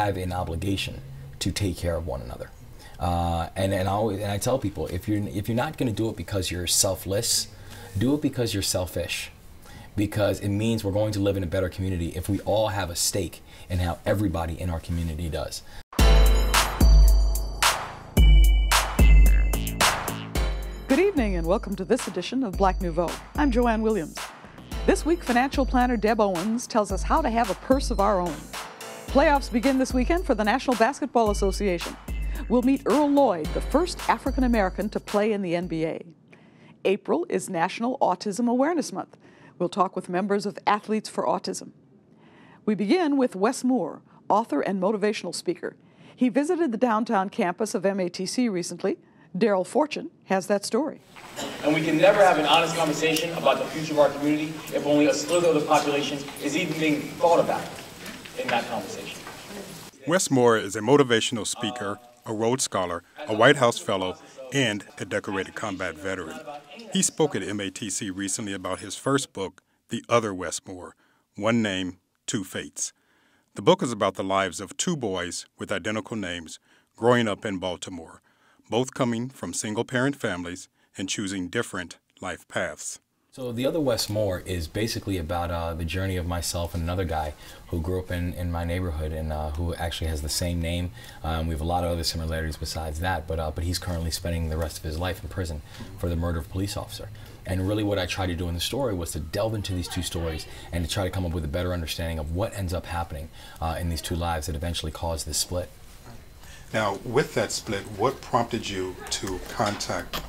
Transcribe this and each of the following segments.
have an obligation to take care of one another. And I tell people, if you're not going to do it because you're selfless, do it because you're selfish. Because it means we're going to live in a better community if we all have a stake in how everybody in our community does. Good evening and welcome to this edition of Black Nouveau. I'm Joanne Williams. This week, financial planner Deb Owens tells us how to have a purse of our own. Playoffs begin this weekend for the National Basketball Association. We'll meet Earl Lloyd, the first African American to play in the NBA. April is National Autism Awareness Month. We'll talk with members of Athletes for Autism. We begin with Wes Moore, author and motivational speaker. He visited the downtown campus of MATC recently. Daryl Fortune has that story. And we can never have an honest conversation about the future of our community if only a slither of the population is even being thought about in that conversation. Wes Moore is a motivational speaker, a Rhodes Scholar, a White House Fellow, and a decorated combat veteran. He spoke at MATC recently about his first book, The Other Wes Moore, One Name, Two Fates. The book is about the lives of two boys with identical names growing up in Baltimore, both coming from single-parent families and choosing different life paths. So The Other Wes Moore is basically about the journey of myself and another guy who grew up in my neighborhood and who actually has the same name. We have a lot of other similarities besides that, but he's currently spending the rest of his life in prison for the murder of a police officer. And really what I tried to do in the story was to delve into these two stories and to try to come up with a better understanding of what ends up happening in these two lives that eventually caused this split. Now, with that split, what prompted you to contact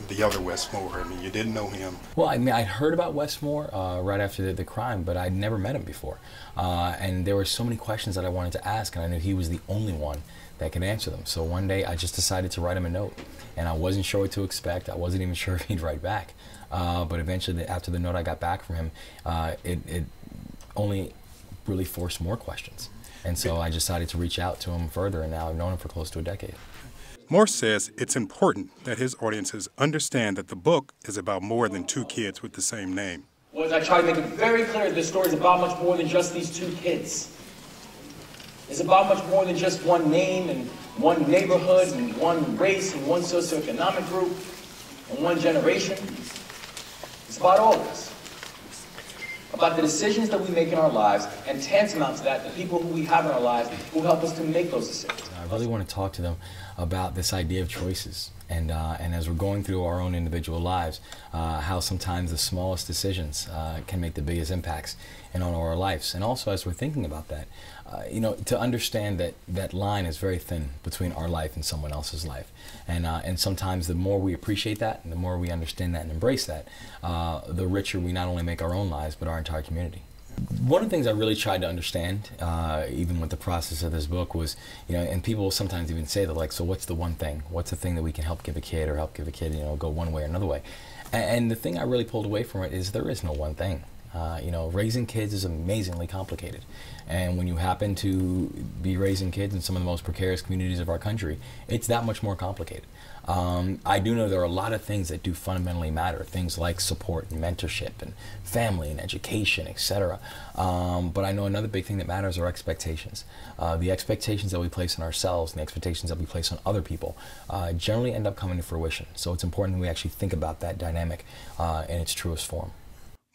the other Wes Moore? I mean, you didn't know him. Well, I mean, I'd heard about Wes Moore right after the crime, but I'd never met him before. And there were so many questions that I wanted to ask, and I knew he was the only one that could answer them. So one day, I just decided to write him a note, and I wasn't sure what to expect. I wasn't even sure if he'd write back. But eventually, after the note I got back from him, it only really forced more questions. And so I decided to reach out to him further, and now I've known him for close to a decade. Moore says it's important that his audiences understand that the book is about more than two kids with the same name. Well, as I try to make it very clear, this story is about much more than just these two kids. It's about much more than just one name and one neighborhood and one race and one socioeconomic group and one generation. It's about all of this. About the decisions that we make in our lives, and tantamount to that, the people who we have in our lives who help us to make those decisions. I really want to talk to them about this idea of choices, and as we're going through our own individual lives, how sometimes the smallest decisions can make the biggest impacts in all of our lives. And also, as we're thinking about that, you know, to understand that that line is very thin between our life and someone else's life. And sometimes the more we appreciate that, and the more we understand that and embrace that, the richer we not only make our own lives, but our entire community. One of the things I really tried to understand, even with the process of this book, was, you know, and people sometimes even say that, like, so what's the one thing? What's the thing that we can help give a kid, or help give a kid, you know, go one way or another way? And the thing I really pulled away from it is there is no one thing. You know, raising kids is amazingly complicated. And when you happen to be raising kids in some of the most precarious communities of our country, it's that much more complicated. I do know there are a lot of things that do fundamentally matter, things like support and mentorship and family and education, etc. But I know another big thing that matters are expectations. The expectations that we place on ourselves and the expectations that we place on other people generally end up coming to fruition. So it's important that we actually think about that dynamic in its truest form.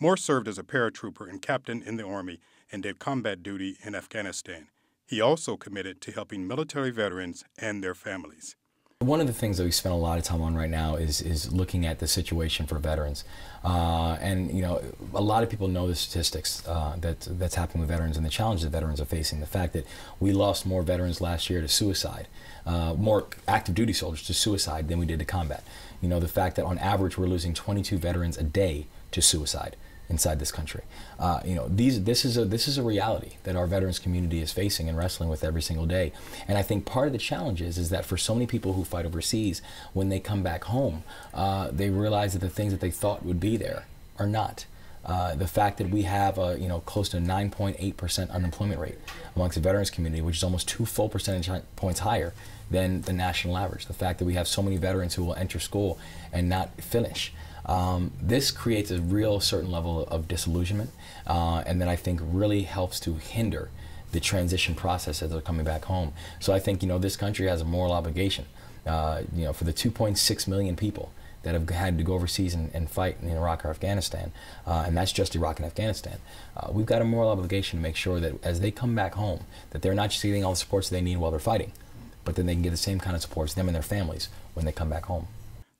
Moore served as a paratrooper and captain in the Army and did combat duty in Afghanistan. He also committed to helping military veterans and their families. One of the things that we spend a lot of time on right now is looking at the situation for veterans. And, you know, a lot of people know the statistics that's happening with veterans and the challenges that veterans are facing. The fact that we lost more veterans last year to suicide, more active duty soldiers to suicide than we did to combat. You know, the fact that on average we're losing 22 veterans a day to suicide inside this country. You know, this is a reality that our veterans community is facing and wrestling with every single day. And I think part of the challenge is that for so many people who fight overseas, when they come back home, they realize that the things that they thought would be there are not. The fact that we have a close to 9.8% unemployment rate amongst the veterans community, which is almost 2 full percentage points higher than the national average. The fact that we have so many veterans who will enter school and not finish. This creates a real certain level of disillusionment, and that I think really helps to hinder the transition process as they're coming back home. So I think, this country has a moral obligation, for the 2.6 million people that have had to go overseas and fight in Iraq or Afghanistan, and that's just Iraq and Afghanistan. We've got a moral obligation to make sure that as they come back home, that they're not just getting all the supports they need while they're fighting, but then they can get the same kind of supports, them and their families, when they come back home.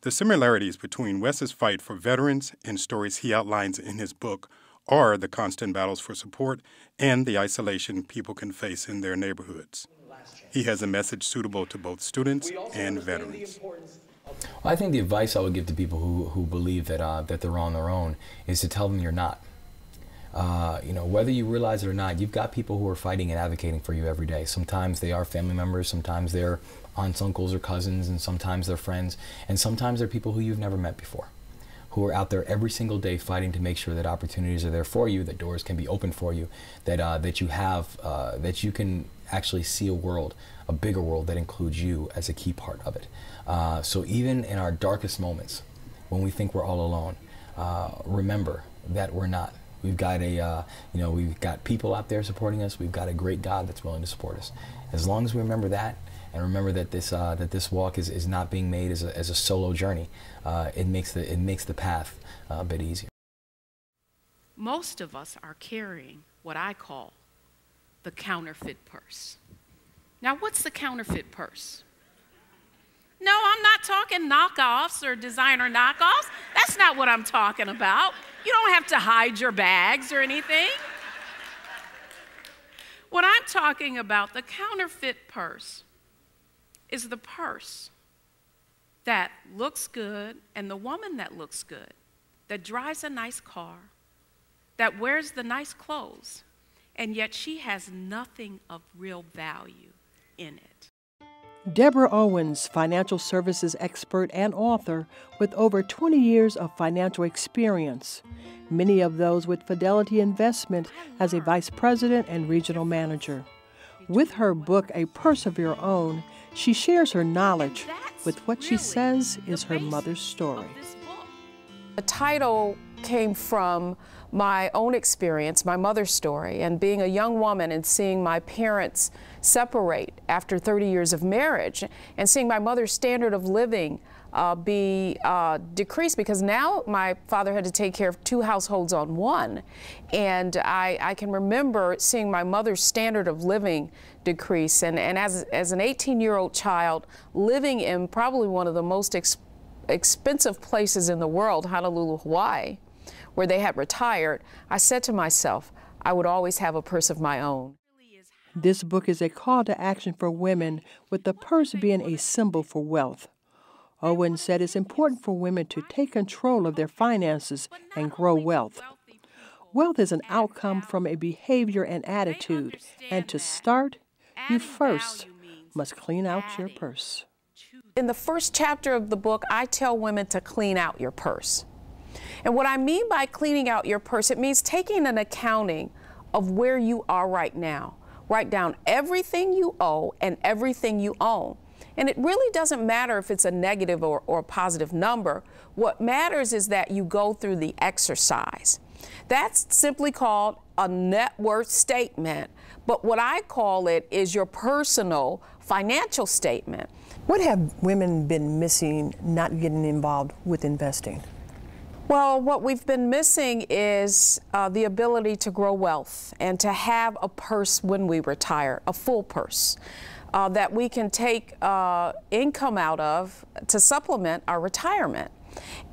The similarities between Wes's fight for veterans and stories he outlines in his book are the constant battles for support and the isolation people can face in their neighborhoods. He has a message suitable to both students and veterans. Well, I think the advice I would give to people who believe that they're on their own is to tell them you're not. Whether you realize it or not, you've got people who are fighting and advocating for you every day. Sometimes they are family members, sometimes they're aunts, uncles, or cousins, and sometimes they're friends, and sometimes they're people who you've never met before, who are out there every single day fighting to make sure that opportunities are there for you, that doors can be opened for you, that you can actually see a bigger world that includes you as a key part of it. So even in our darkest moments, when we think we're all alone, remember that we're not. We've got we've got people out there supporting us. We've got a great God that's willing to support us. As long as we remember that, and remember that this walk is not being made as a solo journey, it makes the path a bit easier. Most of us are carrying what I call the counterfeit purse. Now, what's the counterfeit purse? No, I'm not talking knockoffs or designer knockoffs. That's not what I'm talking about. You don't have to hide your bags or anything. What I'm talking about, the counterfeit purse, is the purse that looks good, and the woman that looks good, that drives a nice car, that wears the nice clothes, and yet she has nothing of real value in it. Deborah Owens, financial services expert and author with over 20 years of financial experience, many of those with Fidelity Investment as a vice president and regional manager. With her book, A Purse of Your Own, she shares her knowledge with what she says is her mother's story. The title came from my own experience, my mother's story, and being a young woman and seeing my parents separate after 30 years of marriage, and seeing my mother's standard of living be decreased, because now my father had to take care of 2 households on one. And I can remember seeing my mother's standard of living decrease, and as an 18-year-old child living in probably one of the most expensive places in the world, Honolulu, Hawaii, where they had retired, I said to myself, I would always have a purse of my own. This book is a call to action for women, with the purse being a symbol for wealth. Owen said it's important for women to take control of their finances and grow wealth. Wealth is an outcome from a behavior and attitude, and to start, you first must clean out your purse. In the first chapter of the book, I tell women to clean out your purse. And what I mean by cleaning out your purse, it means taking an accounting of where you are right now. Write down everything you owe and everything you own. And it really doesn't matter if it's a negative or a positive number. What matters is that you go through the exercise. That's simply called a net worth statement. But what I call it is your personal financial statement. What have women been missing not getting involved with investing? Well, what we've been missing is the ability to grow wealth and to have a purse when we retire, a full purse, that we can take income out of to supplement our retirement.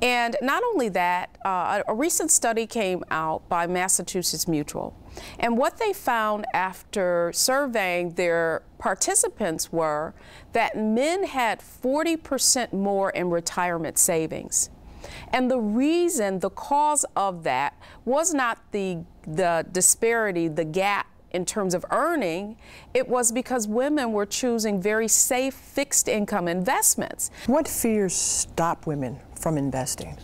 And not only that, a recent study came out by Massachusetts Mutual. And what they found after surveying their participants were that men had 40% more in retirement savings. And the reason, the cause of that was not the disparity, the gap in terms of earning. It was because women were choosing very safe fixed income investments. What fears stop women from investing?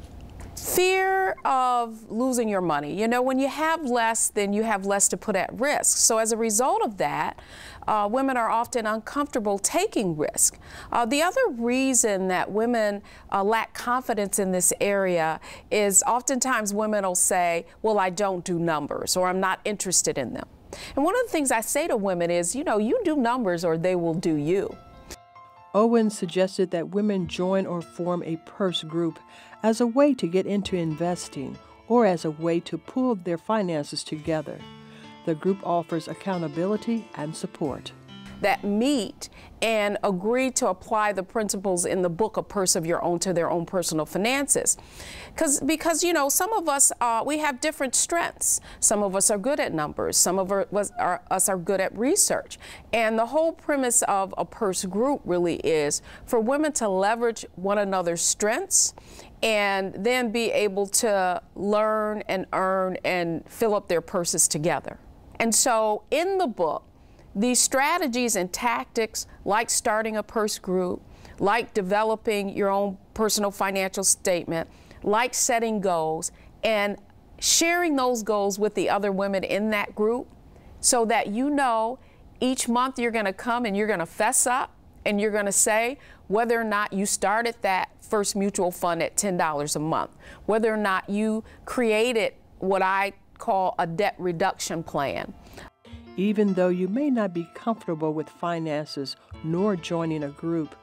Fear of losing your money. You know, when you have less, then you have less to put at risk. So as a result of that, women are often uncomfortable taking risk. The other reason that women lack confidence in this area is oftentimes women will say, well, I don't do numbers, or I'm not interested in them. And one of the things I say to women is, you know, you do numbers or they will do you. Owens suggested that women join or form a purse group as a way to get into investing or as a way to pool their finances together. The group offers accountability and support. That meet and agree to apply the principles in the book, A Purse of Your Own, to their own personal finances. Because you know, some of us, we have different strengths. Some of us are good at numbers. Some of us are good at research. And the whole premise of a purse group really is for women to leverage one another's strengths and then be able to learn and earn and fill up their purses together. And so in the book, these strategies and tactics, like starting a purse group, like developing your own personal financial statement, like setting goals, and sharing those goals with the other women in that group so that you know each month you're going to come and you're going to fess up and you're going to say whether or not you started that first mutual fund at $10 a month, whether or not you created what I call a debt reduction plan. Even though you may not be comfortable with finances nor joining a group,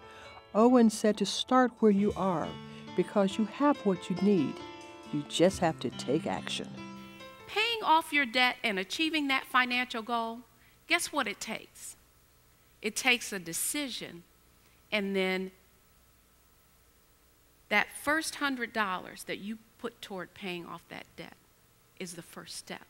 Owens said to start where you are because you have what you need. You just have to take action. Paying off your debt and achieving that financial goal, guess what it takes? It takes a decision, and then that first $100 that you put toward paying off that debt is the first step.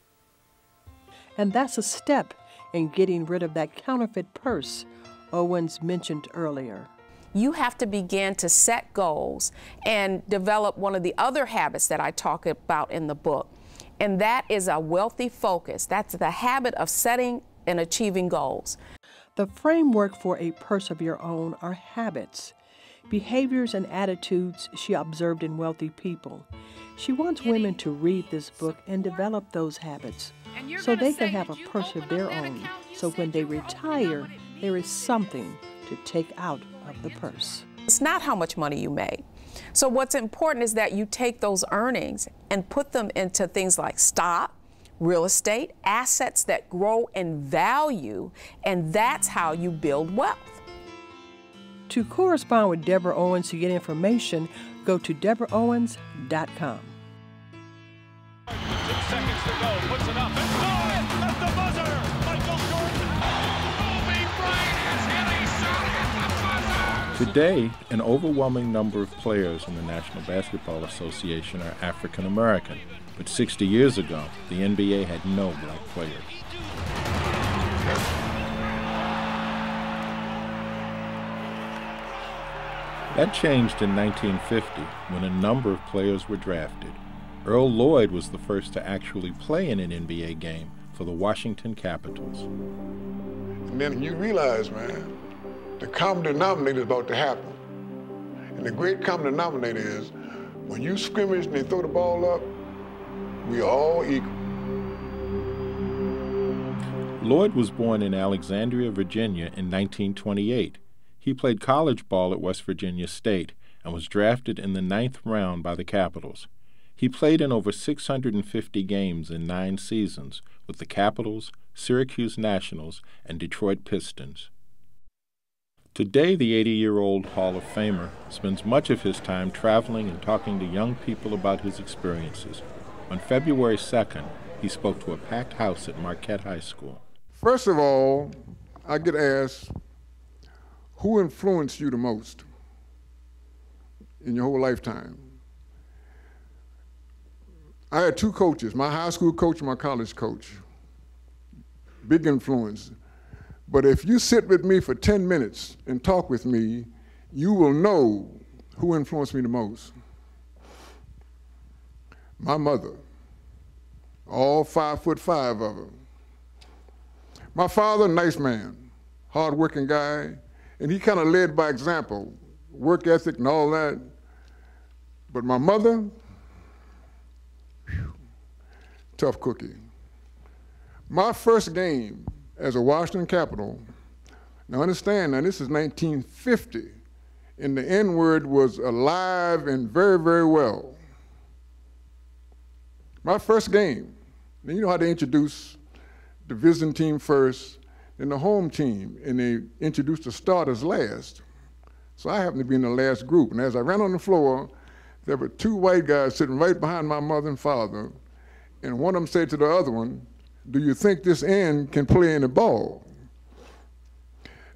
And that's a step in getting rid of that counterfeit purse Owens mentioned earlier. You have to begin to set goals and develop one of the other habits that I talk about in the book, and that is a wealthy focus. That's the habit of setting and achieving goals. The framework for a purse of your own are habits, behaviors and attitudes she observed in wealthy people. She wants women to read this book and develop those habits so they can have a purse of their own, so when they retire, there is something to take out of the purse. It's not how much money you make. So what's important is that you take those earnings and put them into things like stock, real estate, assets that grow in value, and that's how you build wealth. To correspond with Deborah Owens to get information, go to deborahowens.com. 6 seconds to go, puts it up, and good! At the buzzer! Michael Jordan! Kobe Bryant has hit a shot at the buzzer! Today, an overwhelming number of players in the National Basketball Association are African American, but 60 years ago, the NBA had no black players. That changed in 1950 when a number of players were drafted. Earl Lloyd was the first to actually play in an NBA game for the Washington Capitals. And then you realize, man, the common denominator is about to happen. And the great common denominator is when you scrimmage and they throw the ball up, we are all equal. Lloyd was born in Alexandria, Virginia in 1928. He played college ball at West Virginia State and was drafted in the 9th round by the Capitals. He played in over 650 games in 9 seasons with the Capitals, Syracuse Nationals, and Detroit Pistons. Today, the 80-year-old Hall of Famer spends much of his time traveling and talking to young people about his experiences. On February 2nd, he spoke to a packed house at Marquette High School. First of all, I get asked, who influenced you the most in your whole lifetime? I had 2 coaches, my high school coach and my college coach. Big influence. But if you sit with me for 10 minutes and talk with me, you will know who influenced me the most. My mother, all 5'5" of her. My father, nice man, hard-working guy, and he kind of led by example, work ethic and all that. But my mother, tough cookie. My first game as a Washington Capital, now understand, now this is 1950, and the N-word was alive and very, very well. My first game, now you know how they introduce the visiting team first, then the home team, and they introduced the starters last. So I happened to be in the last group, and as I ran on the floor, there were two white guys sitting right behind my mother and father, and one of them said to the other one, "Do you think this end can play any ball?"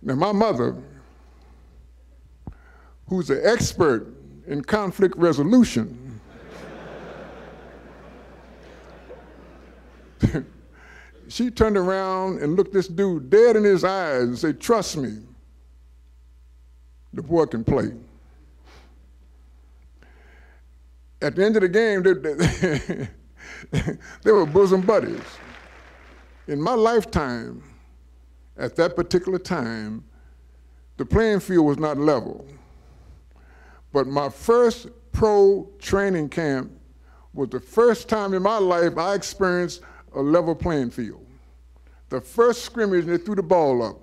Now my mother, who's an expert in conflict resolution, she turned around and looked this dude dead in his eyes and said, "Trust me, the boy can play." At the end of the game, they were bosom buddies. In my lifetime, at that particular time, the playing field was not level. But my first pro training camp was the first time in my life I experienced a level playing field. The first scrimmage, they threw the ball up.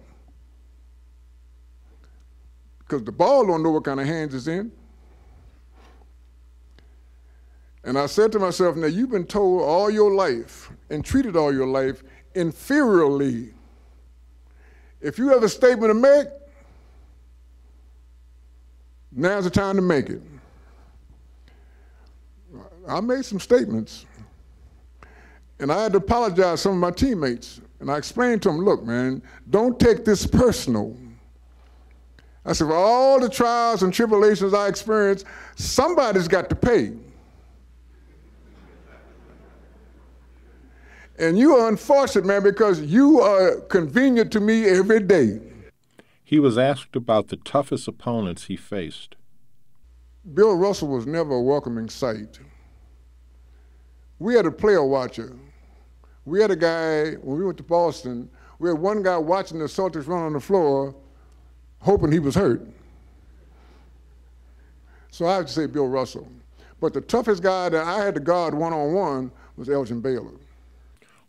Because the ball don't know what kind of hands it's in. And I said to myself, now you've been told all your life and treated all your life inferiorly. If you have a statement to make, now's the time to make it. I made some statements, and I had to apologize to some of my teammates. And I explained to them, look, man, don't take this personal. I said, for all the trials and tribulations I experienced, somebody's got to pay. And you are unfortunate, man, because you are convenient to me every day. He was asked about the toughest opponents he faced. Bill Russell was never a welcoming sight. We had a player watcher. We had a guy, when we went to Boston, we had one guy watching the Celtics run on the floor, hoping he was hurt. So I have to say Bill Russell. But the toughest guy that I had to guard one-on-one was Elgin Baylor.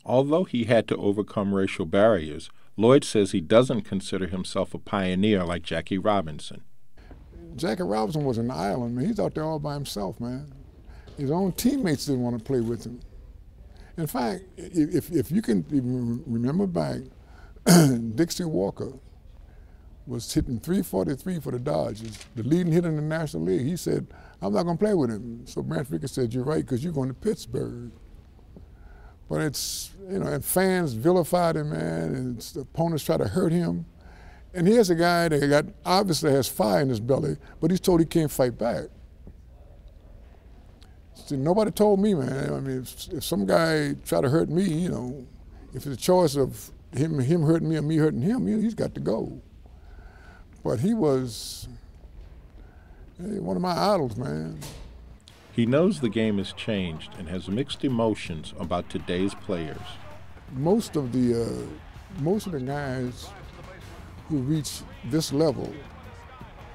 Although he had to overcome racial barriers, Lloyd says he doesn't consider himself a pioneer like Jackie Robinson. Jackie Robinson was an island, man. He's out there all by himself, man. His own teammates didn't want to play with him. In fact, if you can remember back, Dixie Walker was hitting .343 for the Dodgers, the leading hitter in the National League. He said, I'm not going to play with him. So Brant Fricker said, you're right, because you're going to Pittsburgh. But it's, you know, and fans vilified him, man, and the opponents try to hurt him. And here's a guy that obviously has fire in his belly, but he's told he can't fight back. See, nobody told me, man. I mean, if some guy try to hurt me, you know, if it's a choice of him hurting me or me hurting him, he's got to go. But he was one of my idols, man. He knows the game has changed and has mixed emotions about today's players. Most of the guys who reach this level,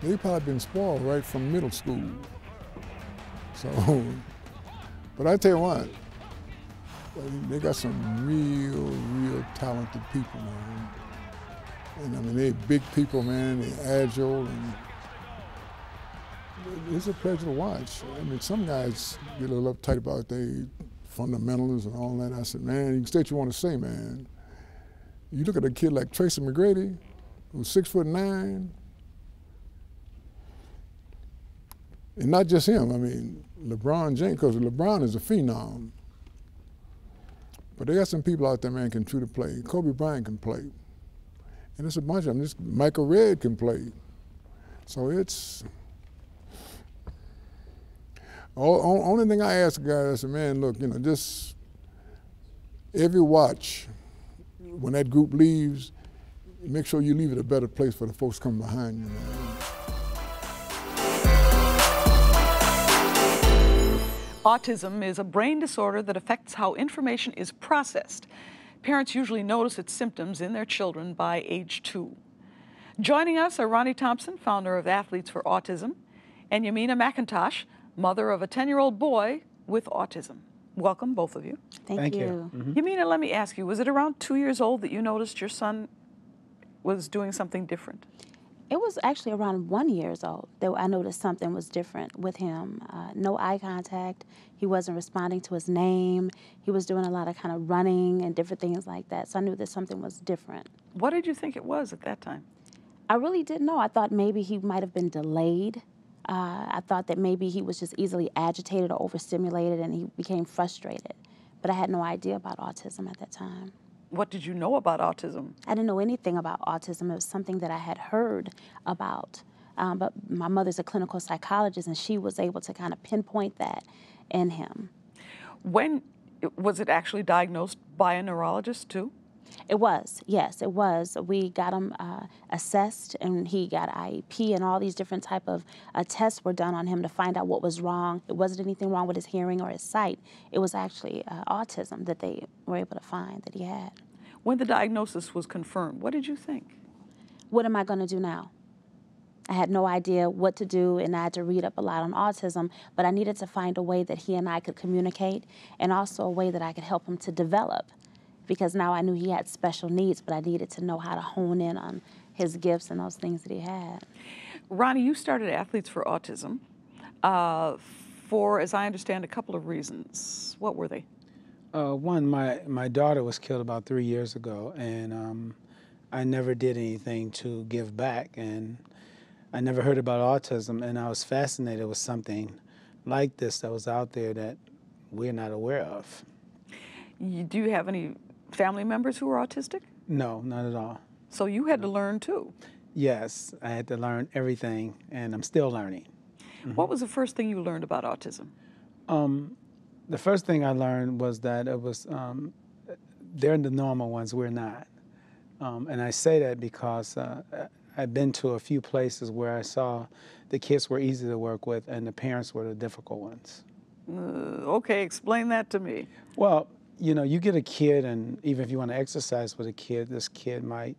they've probably been spoiled right from middle school. So, but I tell you what, they got some real talented people, man. And I mean, they're big people, man, they're agile, and it's a pleasure to watch. I mean, some guys get a little uptight about their fundamentals and all that. I said, man, you can say what you want to say, man. You look at a kid like Tracy McGrady, who's 6'9", and not just him. I mean, LeBron James, because LeBron is a phenom. But they got some people out there, man, can truly play. Kobe Bryant can play. And it's a bunch of them. Michael Redd can play. So it's, only thing I ask a guy, I said, man, look, you know, just every watch, when that group leaves, make sure you leave it a better place for the folks coming behind you, man. Autism is a brain disorder that affects how information is processed. Parents usually notice its symptoms in their children by age 2. Joining us are Ronnie Thompson, founder of Athletes for Autism, and Yamina McIntosh, mother of a 10-year-old boy with autism. Welcome, both of you. Thank you. Mm-hmm. Yamina, let me ask you, was it around 2 years old that you noticed your son was doing something different? It was actually around 1 year old that I noticed something was different with him. No eye contact. He wasn't responding to his name. He was doing a lot of kind of running and different things like that. So I knew that something was different. What did you think it was at that time? I really didn't know. I thought maybe he might have been delayed. I thought that maybe he was just easily agitated or overstimulated and he became frustrated. But I had no idea about autism at that time. What did you know about autism? I didn't know anything about autism. It was something that I had heard about. But my mother's a clinical psychologist, and she was able to kind of pinpoint that in him. When was it actually diagnosed by a neurologist too? It was, yes, it was. We got him assessed, and he got IEP, and all these different type of tests were done on him to find out what was wrong. It wasn't anything wrong with his hearing or his sight. It was actually autism that they were able to find that he had. When the diagnosis was confirmed, what did you think? What am I going to do now? I had no idea what to do, and I had to read up a lot on autism, but I needed to find a way that he and I could communicate, and also a way that I could help him to develop. Because now I knew he had special needs, but I needed to know how to hone in on his gifts and those things that he had. Ronnie, you started Athletes for Autism for, as I understand, a couple of reasons. What were they? One, my daughter was killed about 3 years ago, and I never did anything to give back, and I never heard about autism, and I was fascinated with something like this that was out there that we're not aware of. Do you have any family members who are autistic? No, not at all. So you had to learn too? Yes, I had to learn everything, and I'm still learning. Mm-hmm. What was the first thing you learned about autism? The first thing I learned was that it was, they're the normal ones, we're not. And I say that because I've been to a few places where I saw the kids were easy to work with and the parents were the difficult ones. Okay, explain that to me. Well, you know, you get a kid, and even if you want to exercise with a kid, this kid might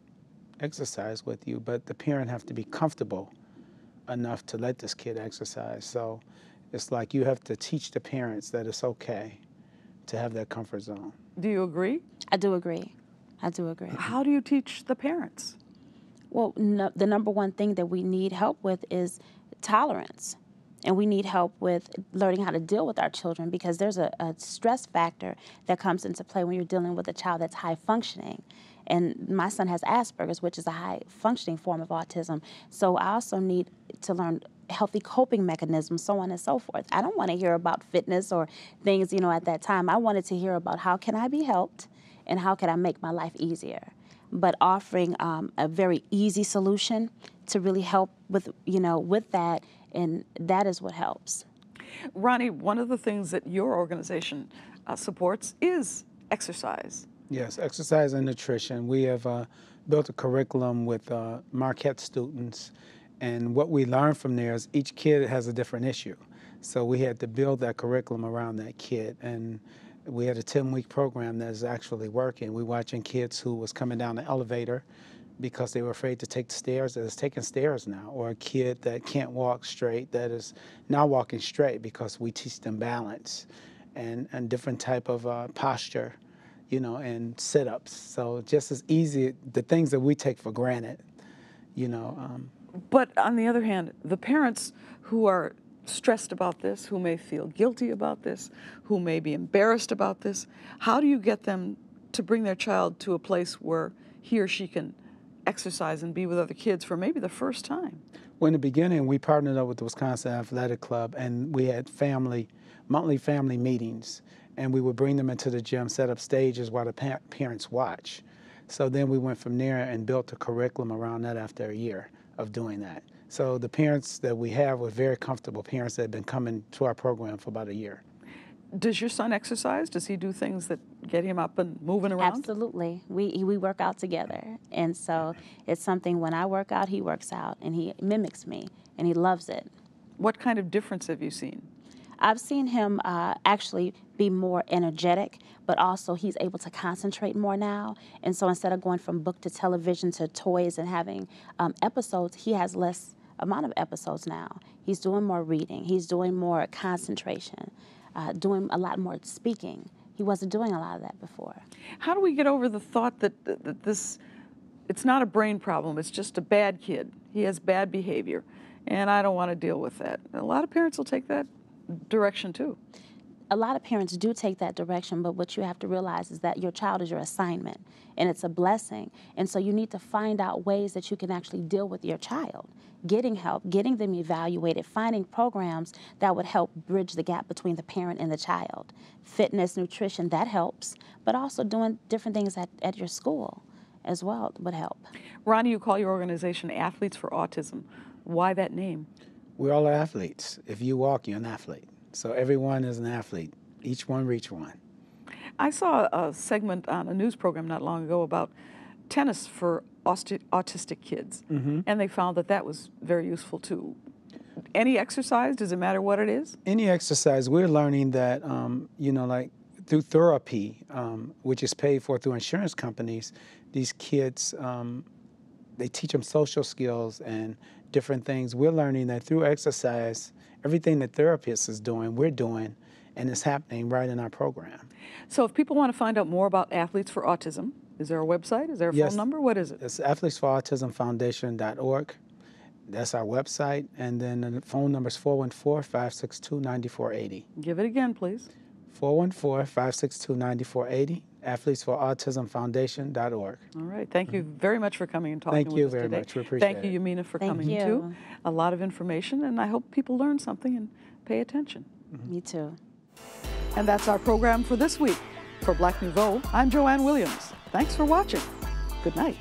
exercise with you, but the parent have to be comfortable enough to let this kid exercise. So it's like you have to teach the parents that it's okay to have that comfort zone. Do you agree? I do agree. I do agree. How do you teach the parents? Well, the number one thing that we need help with is tolerance. And we need help with learning how to deal with our children, because there's a stress factor that comes into play when you're dealing with a child that's high functioning. And my son has Asperger's, which is a high functioning form of autism. So I also need to learn healthy coping mechanisms, so on and so forth. I don't want to hear about fitness or things, you know, at that time. I wanted to hear about how can I be helped and how can I make my life easier. But offering a very easy solution to really help with, you know, with that, and that is what helps. Ronnie, one of the things that your organization supports is exercise. Yes, exercise and nutrition. We have built a curriculum with Marquette students, and what we learn from there is each kid has a different issue. So we had to build that curriculum around that kid, and we had a 10-week program that is actually working. We're watching kids who was coming down the elevator because they were afraid to take the stairs, that is taking stairs now, or a kid that can't walk straight that is now walking straight because we teach them balance and different type of posture, you know, and sit-ups. So just as easy, the things that we take for granted, you know. But on the other hand, the parents who are stressed about this, who may feel guilty about this, who may be embarrassed about this, how do you get them to bring their child to a place where he or she can exercise and be with other kids for maybe the first time? Well, in the beginning, we partnered up with the Wisconsin Athletic Club, and we had monthly family meetings, and we would bring them into the gym, set up stages while the parents watch. So then we went from there and built a curriculum around that after a year of doing that. So the parents that we have were very comfortable parents that had been coming to our program for about a year. Does your son exercise? Does he do things that get him up and moving around? Absolutely. We work out together. And so it's something, when I work out, he works out, and he mimics me, and he loves it. What kind of difference have you seen? I've seen him actually be more energetic, but also he's able to concentrate more now. And so instead of going from book to television to toys and having episodes, he has less amount of episodes now. He's doing more reading. He's doing more concentration. Doing a lot more speaking. He wasn't doing a lot of that before. How do we get over the thought that it's not a brain problem, it's just a bad kid? he has bad behavior, and I don't want to deal with that. A lot of parents will take that direction too. A lot of parents do take that direction, but what you have to realize is that your child is your assignment, and it's a blessing. And so you need to find out ways that you can actually deal with your child, getting help, getting them evaluated, finding programs that would help bridge the gap between the parent and the child. Fitness, nutrition, that helps, but also doing different things at your school as well would help. Ronnie, you call your organization Athletes for Autism. Why that name? We're all athletes. If you walk, you're an athlete. So everyone is an athlete. Each one reach one. I saw a segment on a news program not long ago about tennis for autistic kids, and they found that that was very useful too. Any exercise, does it matter what it is? Any exercise, we're learning that, you know, like through therapy, which is paid for through insurance companies, these kids, they teach them social skills and different things. We're learning that through exercise, everything the therapist is doing, we're doing, and it's happening right in our program. So if people want to find out more about Athletes for Autism, is there a website? Is there a phone number? What is it? It's athletesforautismfoundation.org. That's our website. And then the phone number is 414-562-9480. Give it again, please. 414-562-9480. athletesforautismfoundation.org. All right. Thank you very much for coming and talking with us today. Thank you very much. We appreciate it. Thank you, Yamina, for coming you. too. A lot of information, and I hope people learn something and pay attention. Me too. And that's our program for this week. For Black Nouveau, I'm Joanne Williams. Thanks for watching. Good night.